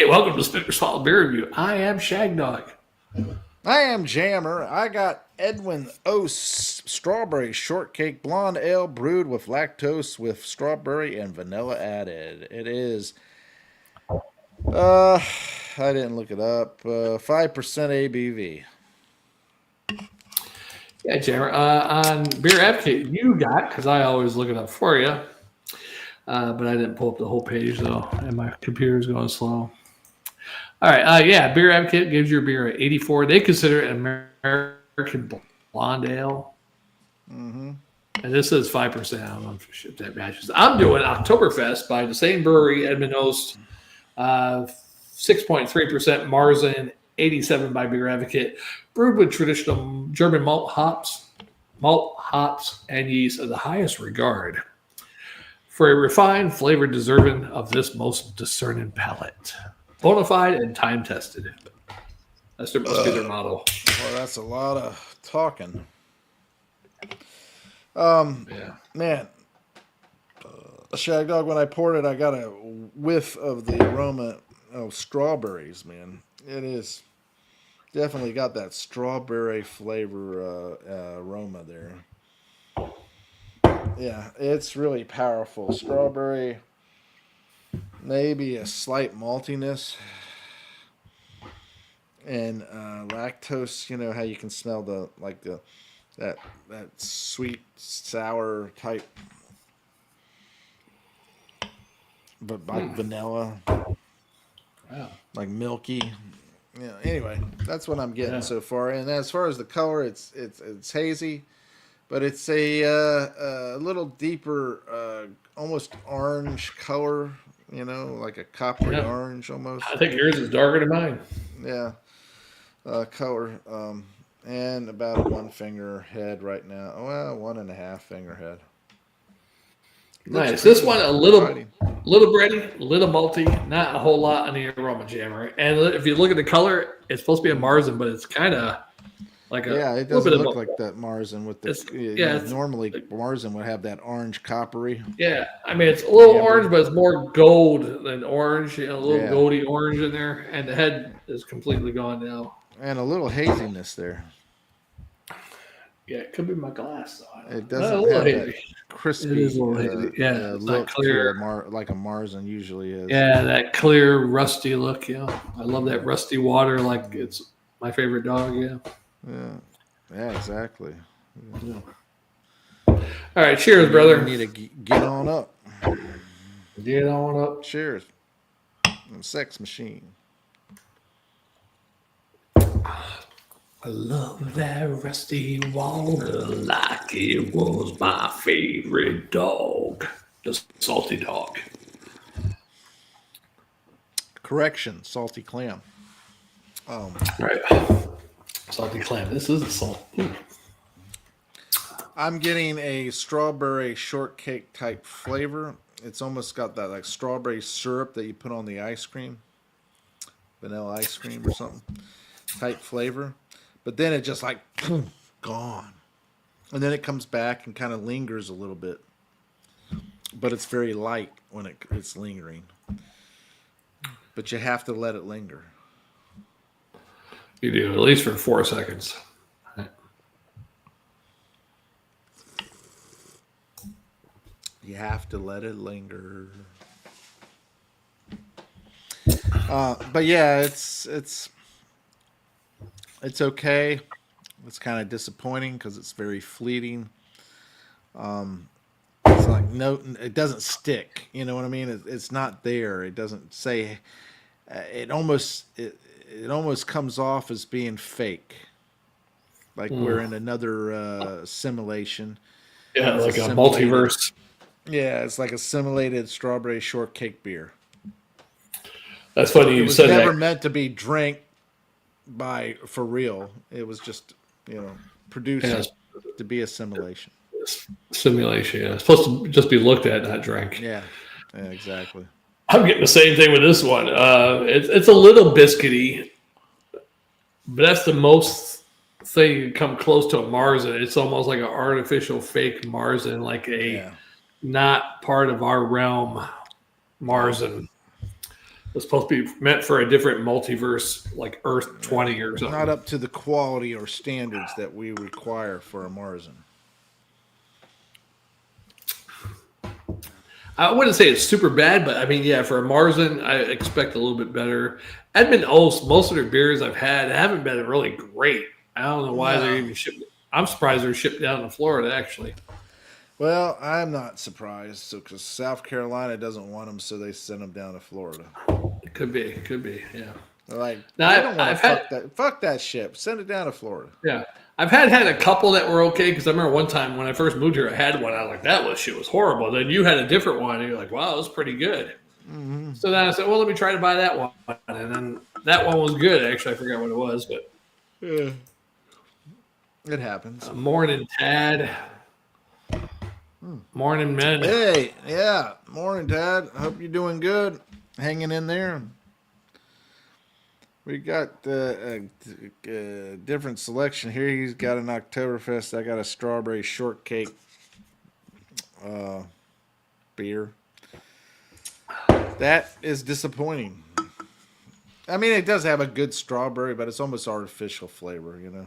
welcome to Spitter's Beer Review. I am Shagdog. I am Jammer. I got Edmund Oast Strawberry Shortcake Blonde Ale brewed with lactose with strawberry and vanilla added. It is, I didn't look it up, 5% ABV. Yeah, Jammer. On Beer Advocate, you got, because I always look it up for you, but I didn't pull up the whole page, though, and my computer's going slow. All right, Beer Advocate gives your beer an 84. They consider it American blonde ale. Mm-hmm. And this is 5%. I don't know if that matches. I'm doing Oktoberfest by the same brewery, Edmund Oast, 6.3% Märzen, 87 by Beer Advocate, brewed with traditional German malt hops, and yeast of the highest regard. For a refined flavor deserving of this most discerning palate. Bona fide and time tested. Must be their model. Well, that's a lot of talking. Man, Shagdog, when I poured it, I got a whiff of the aroma of strawberries, man. It is definitely got that strawberry flavor aroma there. Yeah, it's really powerful. Strawberry, maybe a slight maltiness, and lactose. You know how you can smell that sweet sour type, but like vanilla, like milky. Yeah. Anyway, that's what I'm getting so far. And as far as the color, it's hazy, but it's a little deeper, almost orange color. You know, like a coppery orange almost. I think yours is darker than mine. Yeah, color. And about a 1 finger head right now. Well, 1.5 finger head. Nice. This one a little bready, a little malty, not a whole lot on the aroma, Jammer. And if you look at the color, it's supposed to be a Märzen, but it's kind of like a it doesn't look like that Märzen with the normally Märzen would have that orange coppery. Yeah, I mean it's a little orange, but it's more gold than orange. A little goldy orange in there, and the head is completely gone now. And a little haziness there. Yeah, it could be my glass though. It doesn't have that crispy. It is a little hazy. Yeah, it's look not clear like a Märzen usually is. Yeah, that clear rusty look. Yeah, I love that rusty water. Like it's my favorite dog. Yeah, exactly. Yeah. All right, cheers, brother. We need to get on up. Get on up. Cheers. Sex machine. I love that rusty water like it was my favorite dog. The salty dog. Correction, salty clam. Right. Salty clam. This is a salt. I'm getting a strawberry shortcake type flavor. It's almost got that like strawberry syrup that you put on the ice cream. Vanilla ice cream or something. Type flavor. But then it just like boom, gone. And then it comes back and kind of lingers a little bit. But it's very light when it's lingering. But you have to let it linger. You do, at least for 4 seconds. You have to let it linger. But yeah, it's okay. It's kind of disappointing because it's very fleeting. It's like it doesn't stick. You know what I mean? It's not there. It doesn't say. It almost comes off as being fake, like we're in another simulation. Yeah, like a multiverse. Yeah, it's like a simulated strawberry shortcake beer. That's funny you said that. It was never meant to be drank for real. It was just produced to be a simulation. Simulation. Yeah, it's supposed to just be looked at, not drank. Yeah, exactly. I'm getting the same thing with this one. It's a little biscuity, but that's the most thing you come close to a Märzen. It's almost like an artificial fake Märzen, like not part of our realm Märzen. It's supposed to be meant for a different multiverse, like Earth 20 or something. Not up to the quality or standards that we require for a Märzen. I wouldn't say it's super bad, but I mean, yeah, for a Märzen, I expect a little bit better. Edmund Oast, most of their beers I've had haven't been really great. I don't know why they're even shipped. I'm surprised they're shipped down to Florida, actually. Well, I'm not surprised. So, because South Carolina doesn't want them, so they send them down to Florida. It could be, yeah. They're like, now, I don't want to fuck that ship. Send it down to Florida. Yeah. I've had a couple that were okay, because I remember one time when I first moved here, I had one. I was like, shit was horrible. Then you had a different one, and you're like, wow, it was pretty good. Mm-hmm. So then I said, well, let me try to buy that one. And then that one was good. Actually, I forgot what it was, but yeah, it happens. Morning, Tad. Morning, men. Hey, yeah. Morning, Tad. I hope you're doing good. Hanging in there. We got a different selection here. He's got an Oktoberfest. I got a strawberry shortcake beer. That is disappointing. I mean, it does have a good strawberry, but it's almost artificial flavor, you know?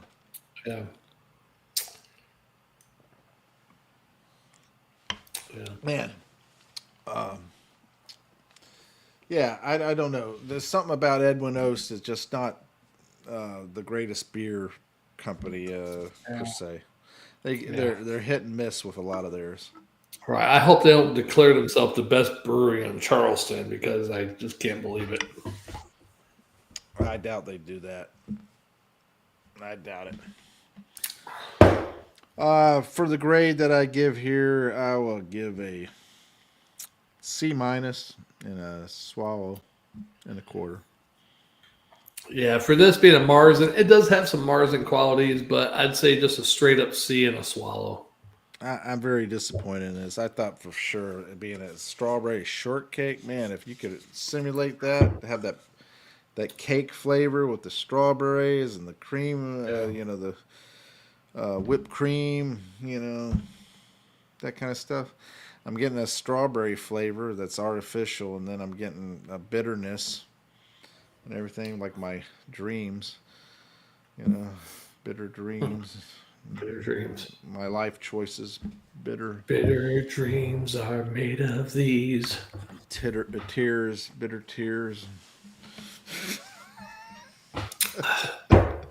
Yeah. Yeah. Man. Yeah, I don't know. There's something about Edmund Oast that's just not the greatest beer company per se. They're hit and miss with a lot of theirs. Right. I hope they don't declare themselves the best brewery in Charleston, because I just can't believe it. I doubt they do that. I doubt it. For the grade that I give here, I will give a C- and a swallow and a quarter. Yeah, for this being a Märzen, it does have some Märzen qualities, but I'd say just a straight up C and a swallow. I'm very disappointed in this. I thought for sure it being a strawberry shortcake, man, if you could simulate that, have that cake flavor with the strawberries and the cream, the whipped cream, that kind of stuff. I'm getting a strawberry flavor that's artificial, and then I'm getting a bitterness and everything, like my dreams, bitter dreams. Bitter dreams. My life choices, bitter. Bitter dreams are made of these. Bitter tears.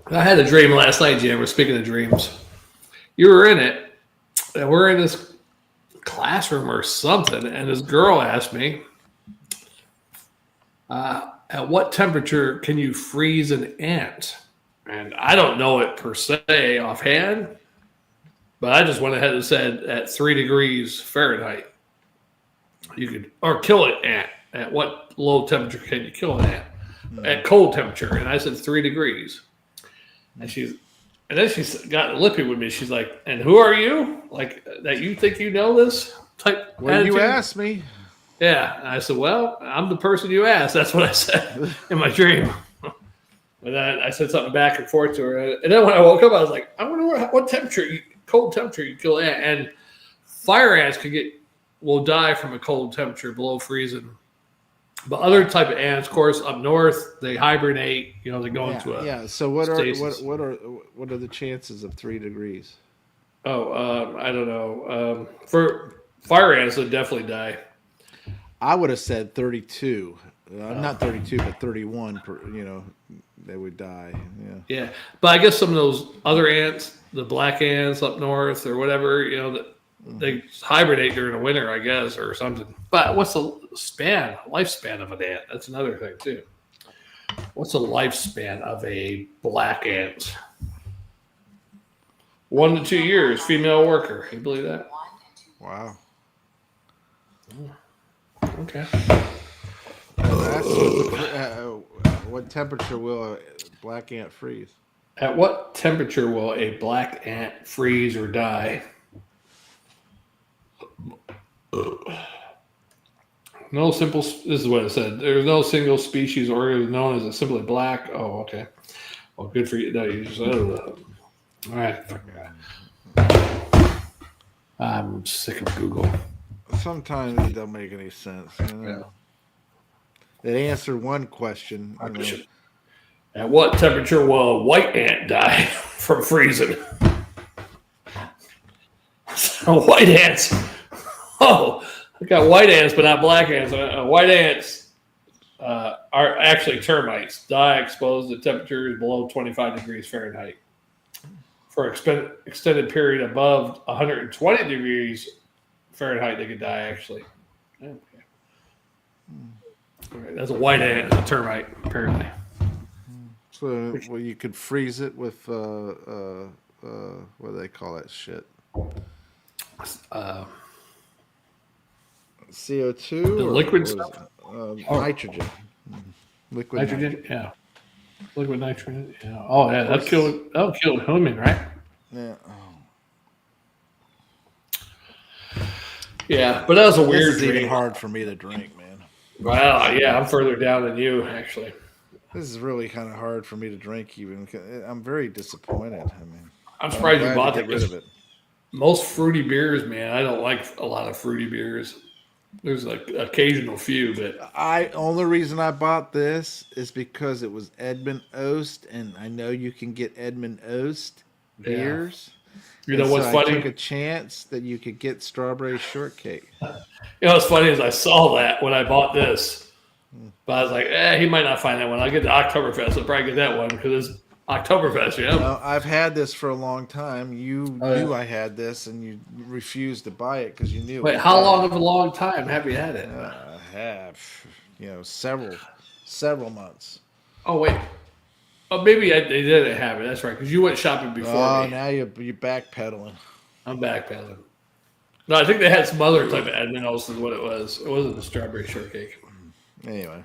I had a dream last night, Jim. We're speaking of dreams. You were in it, and we're in this classroom or something, and this girl asked me, at what temperature can you freeze an ant? And I don't know it per se offhand, but I just went ahead and said at 3 degrees Fahrenheit you could, or kill an ant. At what low temperature can you kill an ant? At cold temperature. And I said 3 degrees. And then she got lippy with me. She's like, and who are you? Like, that you think you know this type Well, attitude? you asked me. Yeah. And I said, well, I'm the person you asked. That's what I said in my dream. And then I said something back and forth to her. And then when I woke up, I was like, I wonder what cold temperature you kill an ant. And fire ants will die from a cold temperature below freezing. But other type of ants, of course, up north, they hibernate. They go into a So what are the chances of 3 degrees? Oh, I don't know. For fire ants, they definitely die. I would have said 32. Not 32, but 31. They would die. Yeah, but I guess some of those other ants, the black ants up north or whatever, they hibernate during the winter, I guess, or something. But what's the lifespan of an ant? That's another thing too. What's the lifespan of a black ant? 1 to 2 years, female worker. You believe that? Wow. Okay. What temperature will a black ant freeze? At what temperature will a black ant freeze or die? This is what it said. There's no single species or known as simply black. Oh, okay. Well, good for you. No, you just all right. I'm sick of Google. Sometimes it don't make any sense. Yeah. It answered one question. At what temperature will a white ant die from freezing? So white ants. Oh, I got white ants, but not black ants. White ants are actually termites. Die exposed to temperatures below 25 degrees Fahrenheit. For an extended period above 120 degrees Fahrenheit, they could die, actually. Okay. All right, that's a white ant, a termite, apparently. So, well, you could freeze it with, what do they call that shit? CO2? The liquid stuff? Nitrogen. Liquid nitrogen? Yeah. Liquid nitrogen? Yeah. Oh, yeah, that'll kill human, right? Yeah. Yeah, but that was a weird This is even hard for me to drink, man. Well, yeah, I'm further down than you, actually. This is really kind of hard for me to drink, even. I'm very disappointed. I mean, I'm surprised you bought get rid of it. Most fruity beers, man, I don't like a lot of fruity beers. There's like occasional few, but only reason I bought this is because it was Edmund Oast, and I know you can get Edmund Oast beers. You know what's funny? I took a chance that you could get strawberry shortcake. You know what's funny is I saw that when I bought this, but I was like, he might not find that one. I'll get the Oktoberfest. I'll probably get that one because it's Oktoberfest, you know? No, I've had this for a long time. You knew I had this, and you refused to buy it because you knew. Wait, how long of a long time have you had it? I have, several months. Oh, wait. Oh, maybe they didn't have it. That's right, because you went shopping before me. Oh, now you're backpedaling. I'm backpedaling. No, I think they had some other type of Edmund Oast is what it was. It wasn't the strawberry shortcake. Anyway.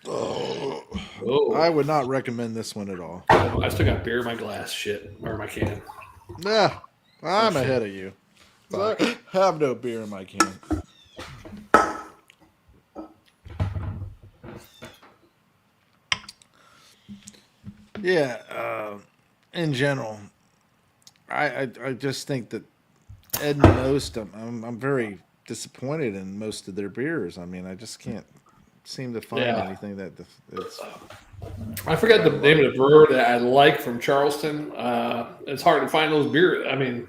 Oh. I would not recommend this one at all. I still got beer in my glass, or my can. Nah, I'm ahead of you. So I have no beer in my can. Yeah, in general, I just think that Edmund Oast, I'm very disappointed in most of their beers. I mean, I just can't seem to find anything that it's. I forgot the name of the brewer that I like from Charleston. It's hard to find those beers. I mean,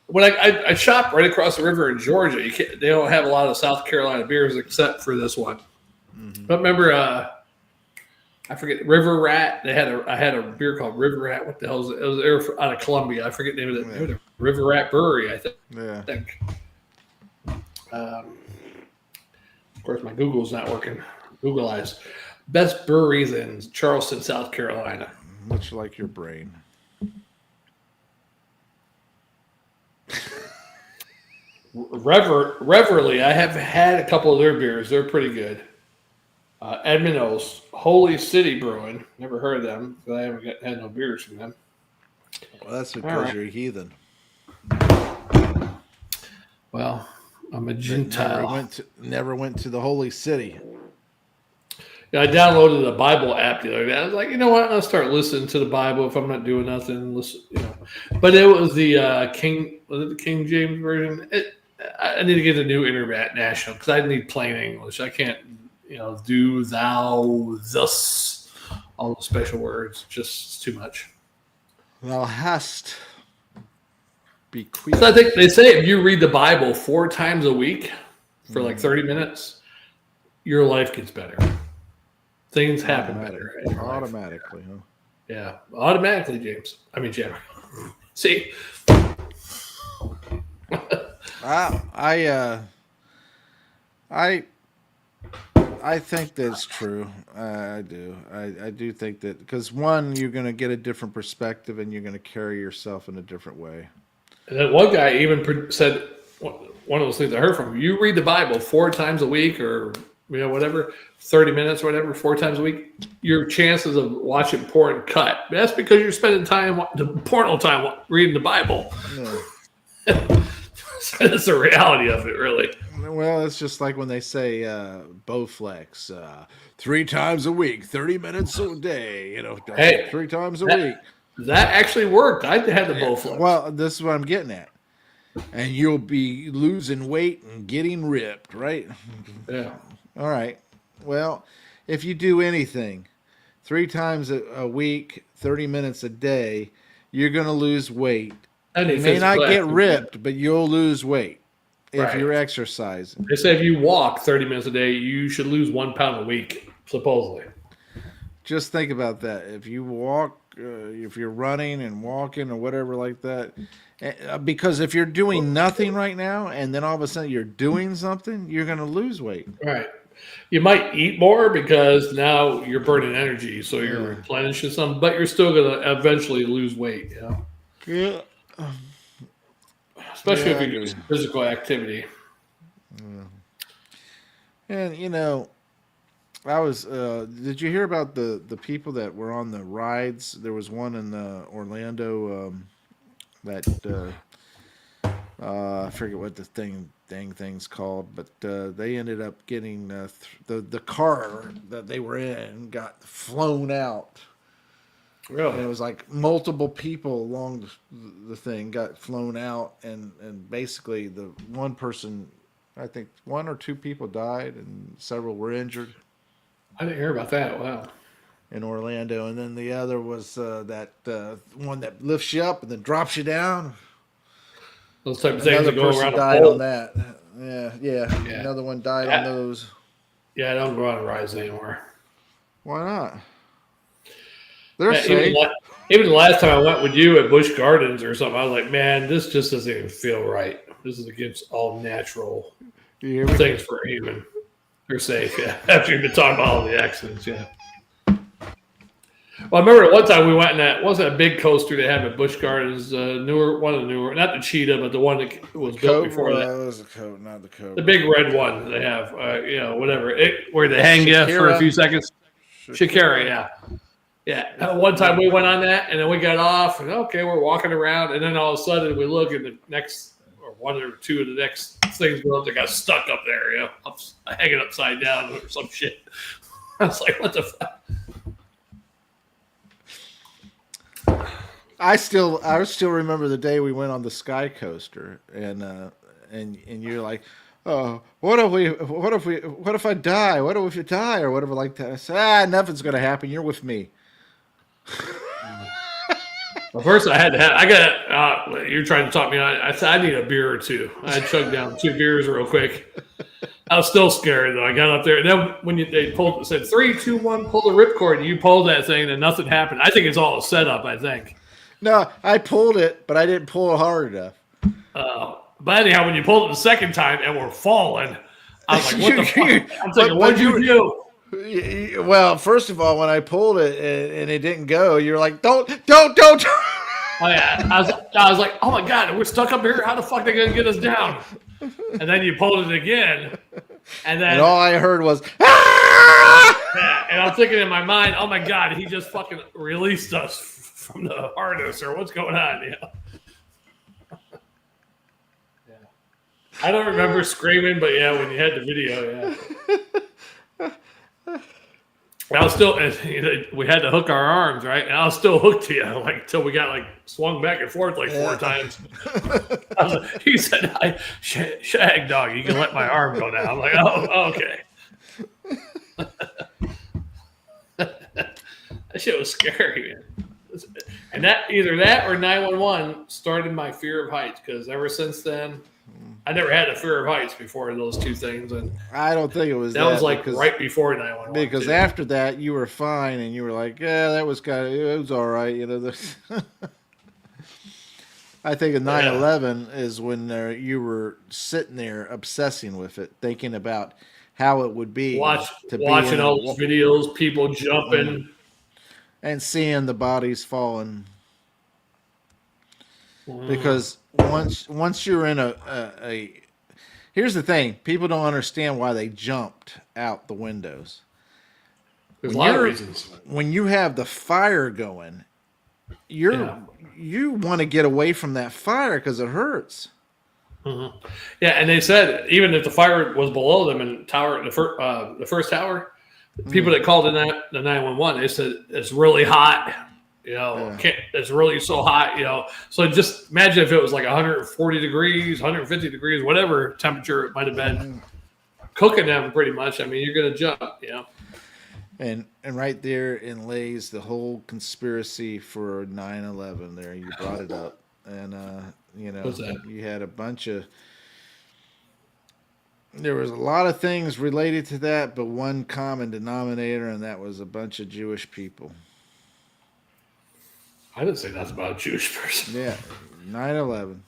when I shop right across the river in Georgia, they don't have a lot of South Carolina beers except for this one. Mm-hmm. But remember, I forget River Rat. I had a beer called River Rat. What the hell is it? It was out of Columbia. I forget the name of it. River Rat Brewery, I think. Yeah. Of course, my Google's not working. Google Eyes. Best breweries in Charleston, South Carolina. Much like your brain. Reverly, I have had a couple of their beers. They're pretty good. Edmund Oast, Holy City Brewing. Never heard of them, but I haven't had no beers from them. Well, that's because you're a heathen. Well, I'm a Gentile. Never went to the Holy City. Yeah, I downloaded the Bible app the other day. I was like, you know what? I'll start listening to the Bible if I'm not doing nothing. Listen, But it was the King James version? I need to get a new international because I need plain English. I can't, do thou, thus, all the special words. Just too much. Thou hast bequeathed. So I think they say if you read the Bible 4 times a week for like 30 minutes, your life gets better. Things happen better. Automatically, huh? Yeah, automatically, James. I mean, Jim. See? I think that's true. I do. I do think that because one, you're going to get a different perspective and you're going to carry yourself in a different way. And then one guy even said, one of those things I heard from him, you read the Bible 4 times a week or whatever, 30 minutes or whatever, 4 times a week, your chances of watching porn cut. That's because you're spending porno time reading the Bible. Yeah. That's the reality of it, really. Well, it's just like when they say Bowflex, 3 times a week, 30 minutes a day, 3 times a week. That actually worked. I had the Bowflex. Well, this is what I'm getting at. and you'll be losing weight and getting ripped, right? Yeah. All right. Well, if you do anything 3 times a week, 30 minutes a day, you're going to lose weight. Any You may not physical get activity. ripped, but you'll lose weight if Right. you're exercising. They say if you walk 30 minutes a day, you should lose 1 pound a week, supposedly. Just think about that. If you walk, if you're running and walking or whatever like that, because if you're doing nothing right now and then all of a sudden you're doing something, you're going to lose weight. Right. You might eat more because now you're burning energy, so you're replenishing some, but you're still going to eventually lose weight. You know? Yeah. Especially if you do some physical activity. And you know, I was. Did you hear about the people that were on the rides? There was one in Orlando that I forget what the thing's called, but they ended up getting the car that they were in got flown out. Really? And it was like multiple people along the thing got flown out, and basically the one person, I think 1 or 2 people died, and several were injured. I didn't hear about that. Wow. In Orlando, and then the other was that one that lifts you up and then drops you down. Those type of things Another that go person around died a pole. on that. Yeah. Another one died on those. Yeah, I don't go on rides anymore. Why not? They're Yeah, safe. even the last time I went with you at Busch Gardens or something, I was like, man, this just doesn't even feel right. This is against all natural Do you hear me? things for a human. They're safe, yeah. After you've been talking about all the accidents, yeah. Well, I remember at one time we went in that, wasn't a big coaster they have at Busch Gardens, one of the newer, not the Cheetah, but the one that was built before that. was the coat, not the coat. The big red one they have, whatever. Where they hang you for a few seconds. Shakira, yeah. Yeah. One time we went on that, and then we got off, and okay, we're walking around, and then all of a sudden we look, and the next, or 1 or 2 of the next things go up, they got stuck up there, hanging upside down or some shit. I was like, what the fuck? I still remember the day we went on the Sky Coaster, and you're like, oh, what if I die? What if you die or whatever like that? I said, nothing's gonna happen. You're with me. Well, first you're trying to talk me on. I said, I need a beer or 2. I chugged down 2 beers real quick. I was still scared though. I got up there, and then when they pulled, it said 3, 2, 1, pull the ripcord, and you pulled that thing, and nothing happened. I think it's all a setup. I think. No, I pulled it, but I didn't pull it hard enough. But anyhow, when you pulled it the second time and we're falling, I was like, what the fuck? I'm thinking, what'd you do? Well, first of all, when I pulled it and it didn't go, you're like, don't. Oh, yeah. I was like, oh, my God, we're stuck up here. How the fuck are they going to get us down? And then you pulled it again. And all I heard was, ah! Yeah, and I'm thinking in my mind, oh, my God, he just fucking released us from the harness, or what's going on? Yeah. I don't remember screaming, but yeah, when you had the video, yeah. I was still, we had to hook our arms, right? And I was still hooked to you, like, till we got swung back and forth 4 times. He said, Shagdog, you can let my arm go now. I'm like, oh, okay. That shit was scary, man. And either that or 911 started my fear of heights, because ever since then, I never had a fear of heights before those 2 things, and I don't think it was that was right before 911. Because after that, you were fine, and you were like, yeah, that was it was all right, I think in 9/11 is when you were sitting there obsessing with it, thinking about how it would be watching all those videos, people jumping, and seeing the bodies falling. Because once you're in a here's the thing, people don't understand why they jumped out the windows. There's a lot of reasons. When you have the fire going, you want to get away from that fire because it hurts. Mm-hmm. Yeah, and they said even if the fire was below them in the first tower, people that called in the 911, they said it's really hot. It's really so hot. So just imagine if it was like 140 degrees, 150 degrees, whatever temperature it might have been, cooking them pretty much. I mean, you're going to jump. And right there in lays the whole conspiracy for 9/11 there. You brought it up. And, What's that? you had a bunch of... There was a lot of things related to that, but one common denominator, and that was a bunch of Jewish people. I didn't say that's about a Jewish person. Yeah, 9/11.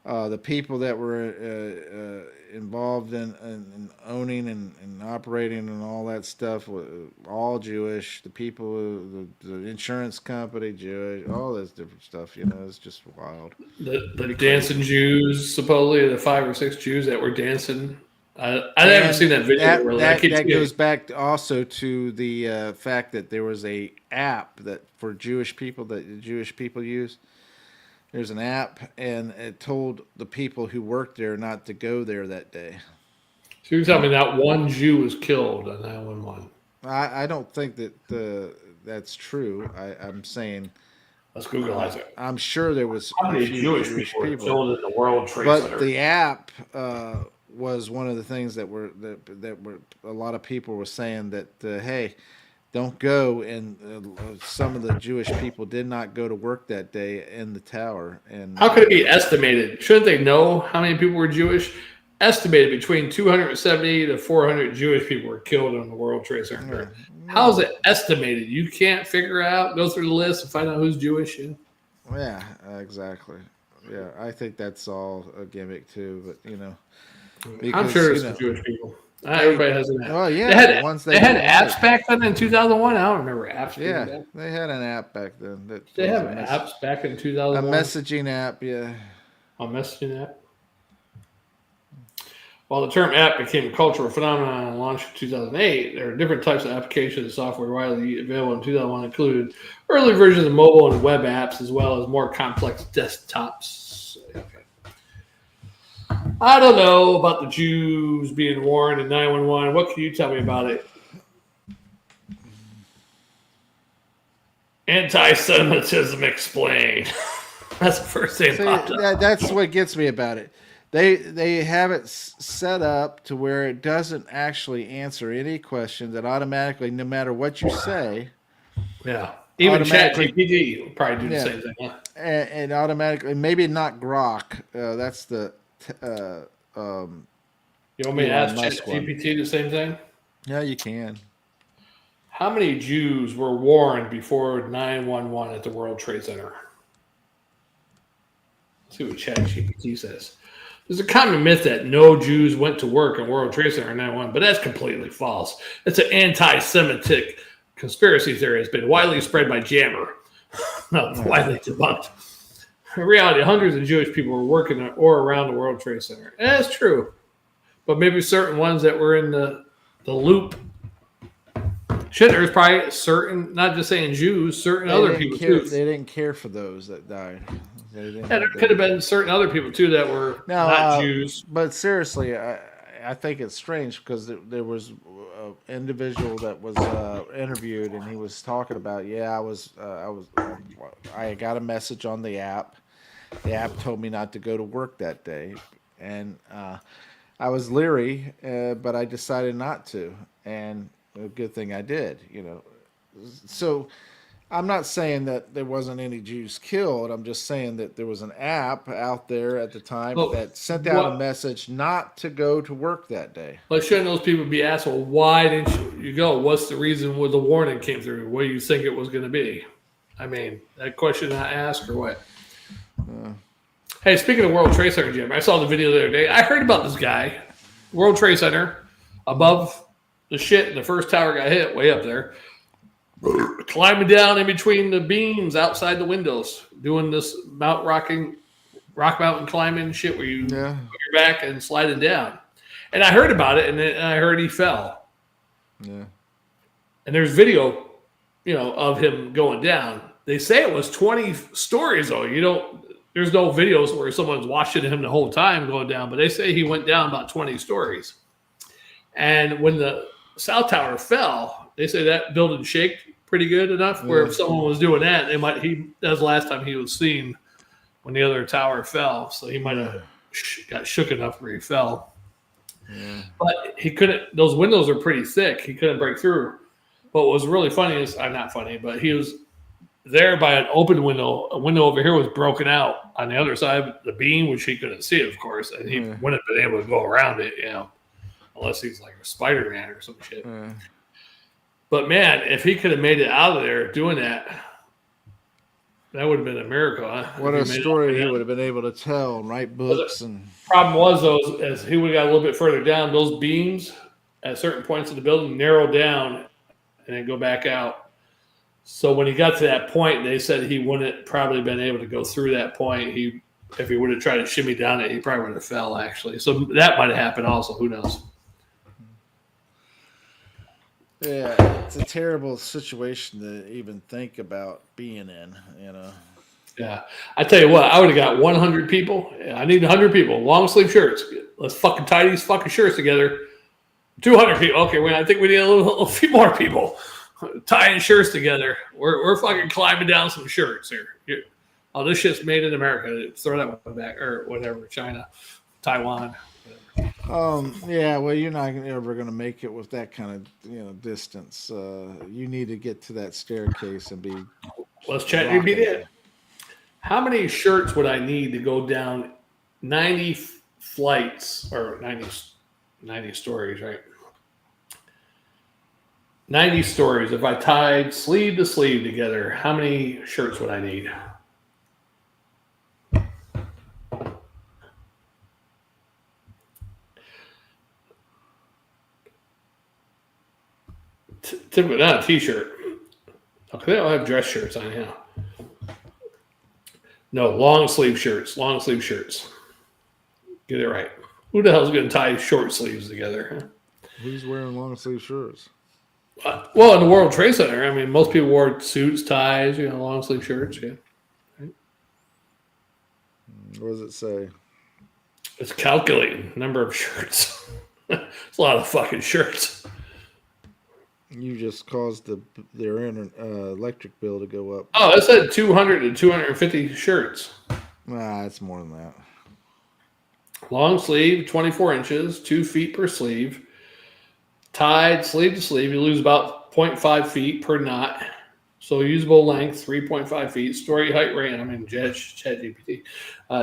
The people that were involved in owning and operating and all that stuff were all Jewish. The people, the insurance company, Jewish, all this different stuff. It's just wild. The dancing Jews, supposedly the 5 or 6 Jews that were dancing. I haven't seen that video. That goes back also to the fact that there was a app that for Jewish people that the Jewish people use. There's an app, and it told the people who worked there not to go there that day. So you're telling me that one Jew was killed on 9/11? I don't think that that's true. I'm saying... Let's Google it. I'm sure there was how many Jewish people were killed in the World Trade Center. But the app was one of the things that were a lot of people were saying that hey, don't go, and some of the Jewish people did not go to work that day in the tower. And how could it be estimated? Shouldn't they know how many people were Jewish? Estimated between 270 to 400 Jewish people were killed in the World Trade Center. Yeah. How is it estimated? You can't figure out, go through the list and find out who's Jewish. Yeah, exactly. Yeah, I think that's all a gimmick too, but because, I'm sure there's some Jewish people. Everybody has an app. Well, yeah, they had apps back then in 2001. I don't remember apps. Yeah, they had an app back then. They have apps back in 2001. A messaging app, yeah. A messaging app. While the term app became a cultural phenomenon and launched in 2008, there are different types of applications and software widely available in 2001, included early versions of mobile and web apps, as well as more complex desktops. Okay. I don't know about the Jews being warned in 911. What can you tell me about it? Anti-Semitism explained. That's the first thing popped up. That's what gets me about it. They have it set up to where it doesn't actually answer any question, that automatically, no matter what you say. Yeah. Even ChatGPT will probably do the same thing. Yeah. And automatically, maybe not Grok. That's the... you want me to ask ChatGPT the same thing? Yeah, you can. How many Jews were warned before 9/11 at the World Trade Center? Let's see what ChatGPT says. There's a common myth that no Jews went to work in World Trade Center in 9/11, but that's completely false. It's an anti-Semitic conspiracy theory. It's been widely spread by Jammer. Widely debunked. In reality, hundreds of Jewish people were working or around the World Trade Center. And that's true. But maybe certain ones that were in the loop. Shit, there's probably certain, not just saying Jews, certain other people too. They didn't care for those that died. There could have been certain other people too that were not Jews. But seriously, I think it's strange because there was an individual that was interviewed, and he was talking about, I got a message on the app. The app told me not to go to work that day, and I was leery, but I decided not to, and a good thing I did. So I'm not saying that there wasn't any Jews killed. I'm just saying that there was an app out there at the time that sent out a message not to go to work that day. Well, shouldn't those people be asked, well, why didn't you go? What's the reason the warning came through? What do you think it was going to be? I mean, that question I asked or what? Hey, speaking of World Trade Center, Jim, I saw the video the other day. I heard about this guy, World Trade Center, above the shit, and the first tower got hit way up there. Climbing down in between the beams outside the windows, doing this rock mountain climbing shit where you put your back and sliding down. And I heard about it, and then I heard he fell. Yeah. And there's video, of him going down. They say it was 20 stories though. There's no videos where someone's watching him the whole time going down, but they say he went down about 20 stories. And when the South Tower fell, they say that building shook pretty good enough where if someone was doing that, that was the last time he was seen when the other tower fell. So he might have got shook enough where he fell. Yeah. But he couldn't, those windows are pretty thick. He couldn't break through. But what was really funny is, not funny, but he was there by an open window. A window over here was broken out on the other side of the beam, which he couldn't see, of course. And he wouldn't have been able to go around it, unless he's like a Spider-Man or some shit. But man, if he could have made it out of there doing that, that would have been a miracle. Huh? What a story he would have been able to tell and write books. And problem was, though, as he would have got a little bit further down, those beams at certain points of the building narrow down and then go back out. So when he got to that point, they said he wouldn't probably been able to go through that point. If he would have tried to shimmy down it, he probably would have fell, actually. So that might have happened also. Who knows? Yeah, it's a terrible situation to even think about being in, Yeah. I tell you what, I would have got 100 people. I need 100 people. Long sleeve shirts. Let's fucking tie these fucking shirts together. 200 people. Okay, I think we need a few more people. Tying shirts together. We're fucking climbing down some shirts here. Oh, this shit's made in America. Throw that one back. Or whatever. China. Taiwan. Yeah, well, you're not ever going to make it with that kind of, distance. You need to get to that staircase and be. Let's chat. How many shirts would I need to go down 90 flights or 90 stories, right? 90 stories. If I tied sleeve to sleeve together, how many shirts would I need? Typically not a t-shirt. Okay, they all have dress shirts on here. No, long sleeve shirts. Long sleeve shirts. Get it right. Who the hell's going to tie short sleeves together? Who's wearing long sleeve shirts? Well, in the World Trade Center, I mean, most people wore suits, ties, long sleeve shirts. Yeah. Right. What does it say? It's calculating number of shirts. It's a lot of fucking shirts. You just caused their electric bill to go up. Oh, it said 200 to 250 shirts. Nah, it's more than that. Long sleeve, 24 inches, 2 feet per sleeve. Tied sleeve to sleeve, you lose about 0.5 feet per knot. So usable length, 3.5 feet. Story height range, ChatGPT.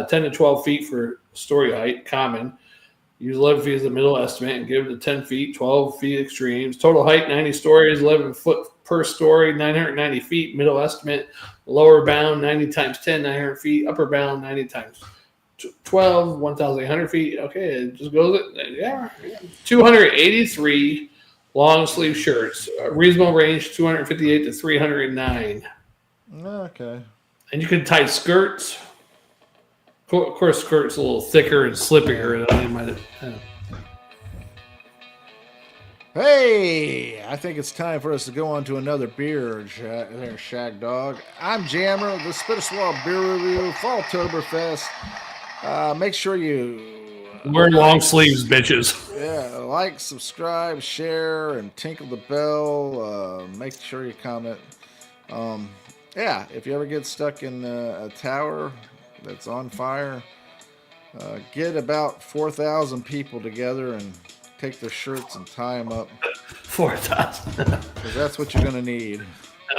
10 to 12 feet for story height, common. Use 11 feet as the middle estimate and give it to 10 feet, 12 feet extremes. Total height, 90 stories, 11 foot per story, 990 feet. Middle estimate, lower bound, 90 times 10, 900 feet. Upper bound, 90 times 12, 1,800 feet. Okay, it just goes, 283 long sleeve shirts. Reasonable range, 258 to 309. Okay. And you can tie skirts. Of course, skirt's a little thicker and slippier than you might have. Hey, I think it's time for us to go on to another beer, Shagdog. I'm Jammer, the Spit Swallow Beer Review, Fall Oktoberfest. Make sure you wear long sleeves, bitches. Yeah, like, subscribe, share, and tinkle the bell. Make sure you comment. If you ever get stuck in a tower that's on fire, get about 4,000 people together and take their shirts and tie them up. 4,000. Because that's what you're going to need.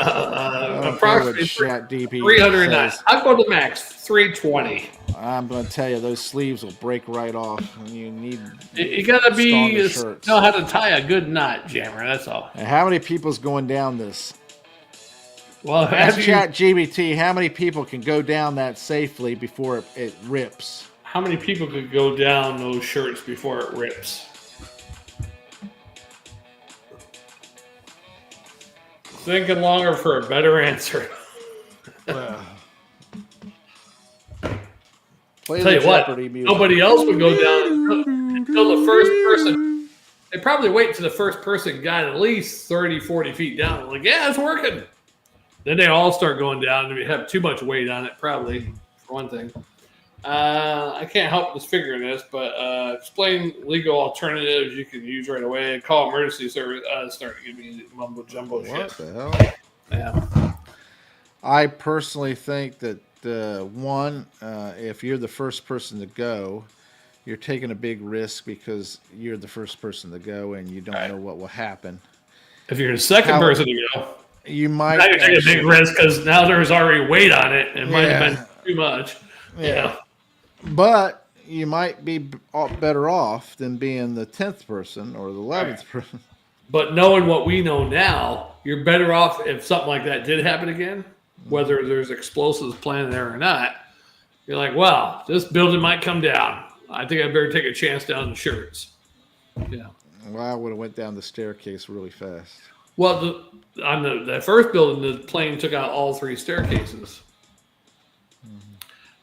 Approximately 309. I'll go to max 320. I'm going to tell you, those sleeves will break right off. And you got to know how to tie a good knot, Jammer. That's all. And how many people's going down this? Well, ask ChatGPT how many people can go down that safely before it rips. How many people could go down those shirts before it rips? Thinking longer for a better answer. Tell you what, nobody else would go down until the first person. They probably wait till the first person got at least 30, 40 feet down. Like, yeah, it's working. Then they all start going down and we have too much weight on it, probably, for one thing. I can't help just figuring this, but explain legal alternatives you can use right away. Call emergency service. Start to give me mumbo jumbo shit. What the hell? Yeah. I personally think that if you're the first person to go, you're taking a big risk because you're the first person to go and you don't know what will happen. If you're the second person to go, you might now you're taking a big risk because now there's already weight on it. It might have been too much. Yeah. But you might be better off than being the 10th person or the 11th person. But knowing what we know now, you're better off if something like that did happen again, whether there's explosives planted there or not. You're like, well, this building might come down. I think I better take a chance down the shirts. Yeah. Well, I would have went down the staircase really fast. Well, on the first building, the plane took out all 3 staircases.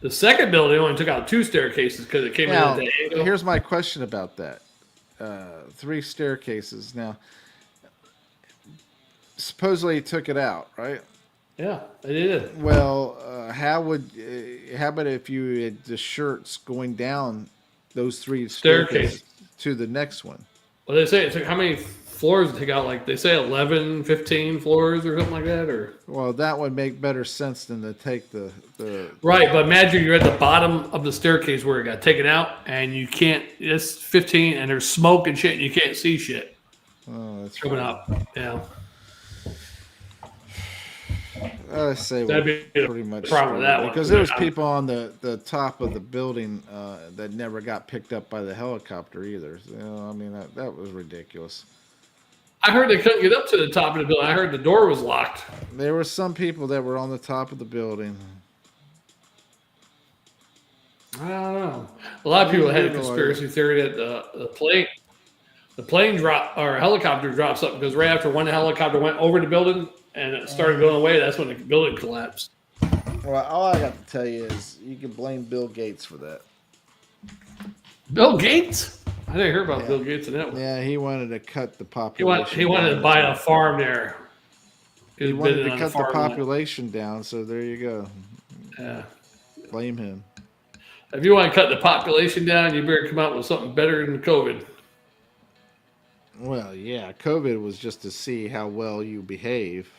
The second building only took out 2 staircases because it came in at the angle. Here's my question about that. 3 staircases. Now, supposedly he took it out, right? Yeah, they did. Well, how about if you had the shirts going down those 3 staircases to the next one? Well, they say it took how many floors to take out? Like they say 11, 15 floors or something like that? Or well, that would make better sense than to take the right. But imagine you're at the bottom of the staircase where it got taken out, and you can't. It's 15, and there's smoke and shit, and you can't see shit. Oh, that's coming up. Yeah. I say that'd be pretty much problem with that one because there was people on the top of the building that never got picked up by the helicopter either. I mean that was ridiculous. I heard they couldn't get up to the top of the building. I heard the door was locked. There were some people that were on the top of the building. I don't know. A lot of people had a conspiracy theory that the plane dropped or helicopter dropped something because right after one helicopter went over the building and it started going away, that's when the building collapsed. Well, all I got to tell you is you can blame Bill Gates for that. Bill Gates? I didn't hear about Bill Gates in that one. Yeah, he wanted to cut the population. He wanted to buy a farm there. He wanted to cut the population down, so there you go. Yeah. Blame him. If you want to cut the population down, you better come out with something better than COVID. Well, yeah, COVID was just to see how well you behave.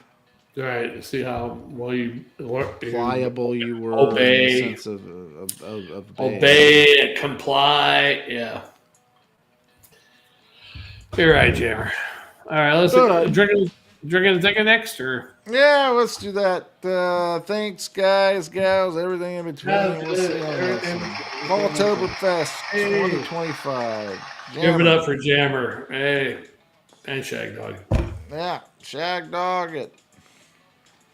Right, to see how well pliable you were. Obey. In the sense of obey and comply. Yeah. You're right, Jammer. All right, let's drinking and thinking next, or yeah, let's do that. Thanks, guys, gals, everything in between. We'll see on Oktoberfest 2025. Give it up for Jammer, hey, and Shagdog. Yeah, Shagdog it.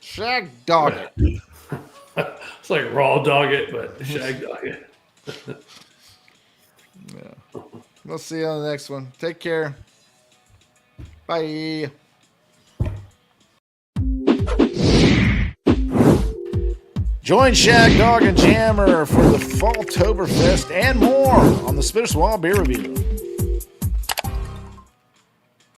Shagdog it. It's like raw dog it, but Shagdog it. Yeah. We'll see you on the next one. Take care. Bye. Join Shagdog and Jammer for the Falltoberfest and more on the Spitterswall Beer Review.